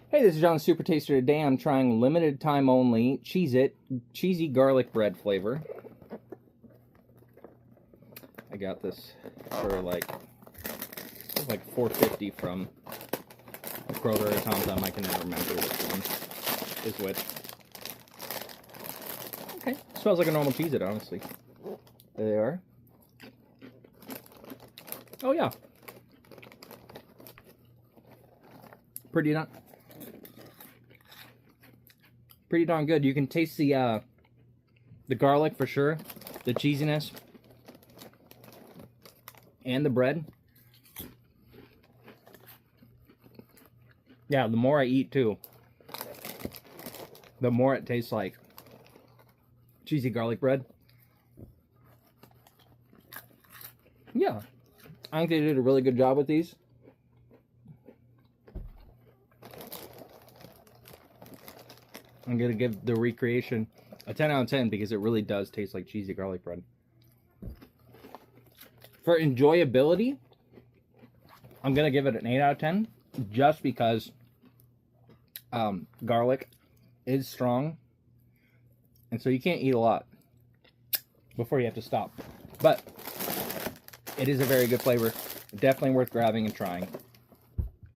Hey, this is John, Super Taster. Today I'm trying limited time only Cheez-It cheesy garlic bread flavor. I got this for like $4.50 from a Kroger or Tom. I can never remember which one is which. Okay, smells like a normal Cheez-It, honestly. There they are. Oh yeah, pretty darn good. You can taste the garlic for sure, the cheesiness, and the bread. Yeah, the more I eat too, the more it tastes like cheesy garlic bread. Yeah, I think they did a really good job with these. I'm going to give the recreation a 10 out of 10 because it really does taste like cheesy garlic bread. For enjoyability, I'm going to give it an 8 out of 10 just because garlic is strong. And so you can't eat a lot before you have to stop. But it is a very good flavor. Definitely worth grabbing and trying.